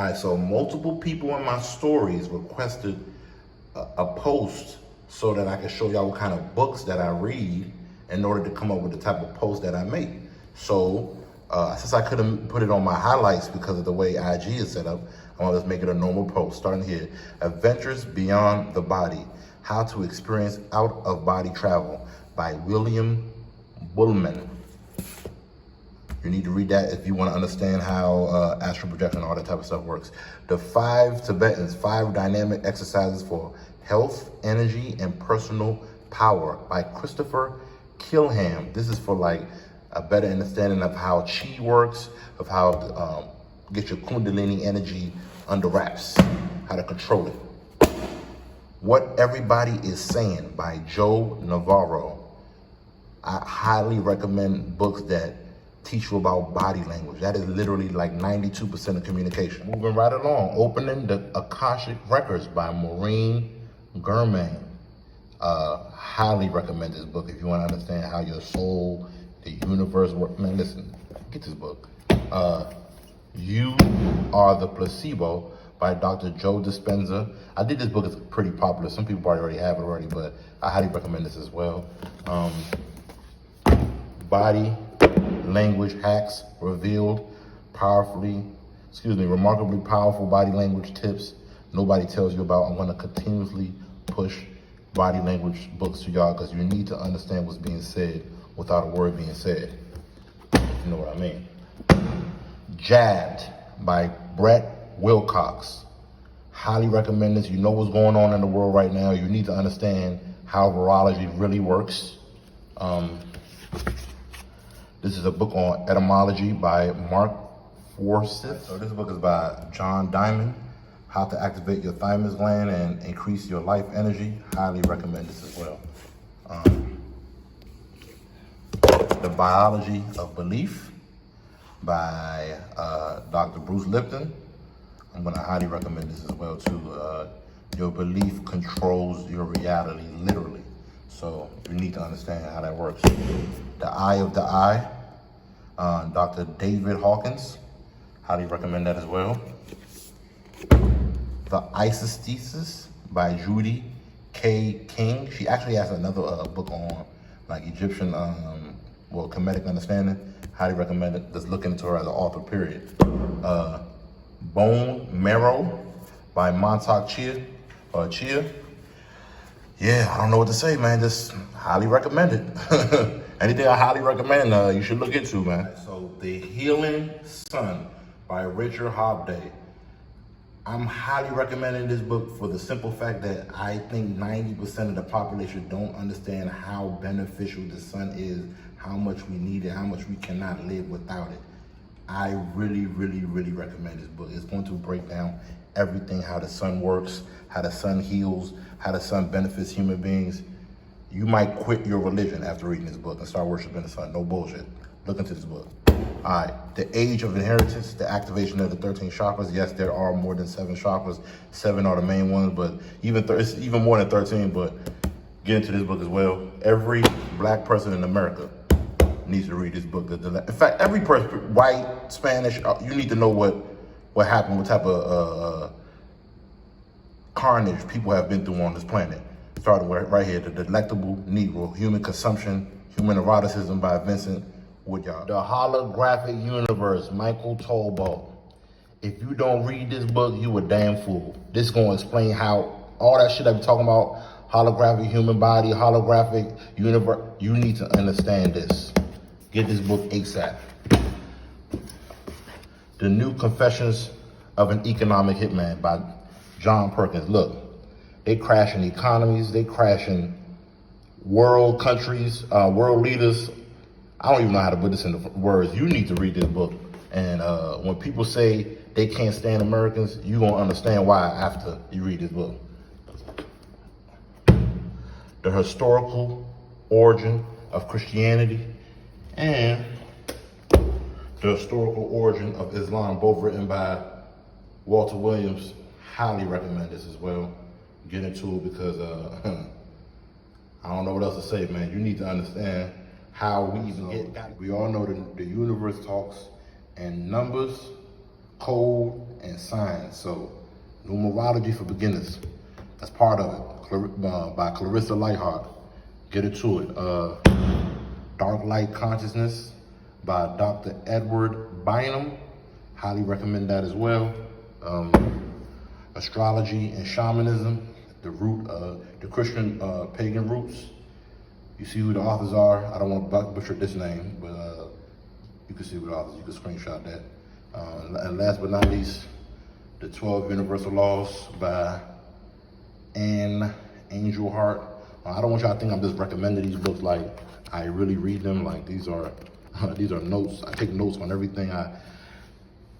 All right, so multiple people in my stories requested a post so that I could show y'all what kind of books that I read in order to come up with the type of post that I make. So since I couldn't put it on my highlights because of the way IG is set up, I'm gonna just make it a normal post. Starting here, Adventures Beyond the Body, How to Experience Out-of-Body Travel by William Buhlman. You need to read that if you want to understand how astral projection and all that type of stuff works. The 5 Tibetans, 5 Dynamic Exercises for Health, Energy, and Personal Power by Christopher Kilham. This is for like a better understanding of how chi works, of how to get your kundalini energy under wraps, how to control it. What Everybody is Saying by Joe Navarro. I highly recommend books that teach you about body language. That is literally like 92% of communication. Moving right along, Opening the Akashic Records by Maureen Germain. Highly recommend this book if you want to understand how your soul, the universe work. Man, listen, get this book. You Are the Placebo by Dr. Joe Dispenza. I did this book, it's pretty popular. Some people probably already have it already, but I highly recommend this as well. Body Language Hacks Revealed, remarkably powerful body language tips nobody tells you about. I'm gonna continuously push body language books to y'all because you need to understand what's being said without a word being said. You know what I mean? Jabbed by Brett Wilcox. Highly recommend this. You know what's going on in the world right now. You need to understand how virology really works. This is a book on etymology by Mark Forsyth. So this book is by John Diamond, How to Activate Your Thymus Gland and Increase Your Life Energy. Highly recommend this as well. The Biology of Belief by Dr. Bruce Lipton. I'm gonna highly recommend this as well too. Your belief controls your reality, literally. So you need to understand how that works. The Eye of the Eye, Dr. David Hawkins. Highly recommend that as well. The Isis Thesis by Judy K. King. She actually has another book on like Egyptian, Kemetic understanding. Highly recommend it. Just look into her as an author, period. Bone Marrow by Mantak Chia, Chia. Yeah, I don't know what to say, man. Just highly recommend it. Anything I highly recommend, you should look into, man. So, The Healing Sun by Richard Hobday. I'm highly recommending this book for the simple fact that I think 90% of the population don't understand how beneficial the sun is, how much we need it, how much we cannot live without it. I really, really, really recommend this book. It's going to break down everything, how the sun works, how the sun heals, how the sun benefits human beings. You might quit your religion after reading this book and start worshiping the sun. No bullshit. Look into this book. All right, The Age of Inheritance, the activation of the 13 chakras. Yes, there are more than 7 chakras. 7 are the main ones, but it's even more than 13, but get into this book as well. Every black person in America needs to read this book. In fact, every person, white, Spanish, you need to know what happened, what type of carnage people have been through on this planet. Starting right here, The Delectable Negro, Human Consumption, Human Eroticism by Vincent, Woodard. The Holographic Universe, Michael Tolbo. If you don't read this book, you a damn fool. This is gonna explain how all that shit I've been talking about, holographic human body, holographic universe, you need to understand this. Get this book ASAP. The New Confessions of an Economic Hitman by John Perkins. Look, they crashing economies, they crashing world countries, world leaders. I don't even know how to put this into words. You need to read this book. And when people say they can't stand Americans, you're gonna understand why after you read this book. The Historical Origin of Christianity and The Historical Origin of Islam, both written by Walter Williams. Highly recommend this as well. Get into it because I don't know what else to say, man. You need to understand how we even get. We all know that the universe talks in numbers, code, and signs. So numerology for beginners. That's part of it. By Clarissa Lightheart. Get into it. Dark Light Consciousness by Dr. Edward Bynum. Highly recommend that as well. Astrology and Shamanism, the Christian pagan roots. You see who the authors are. I don't want to butcher this name, but you can see who the authors. You can screenshot that. And last but not least, the 12 Universal Laws by Anne Angelhart. I don't want y'all to think I'm just recommending these books like I really read them. Like these are notes. I take notes on everything. I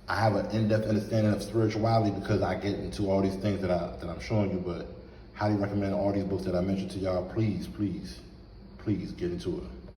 have an in-depth understanding of spirituality because I get into all these things that I'm showing you. But highly recommend all these books that I mentioned to y'all. Please, please, please get into it.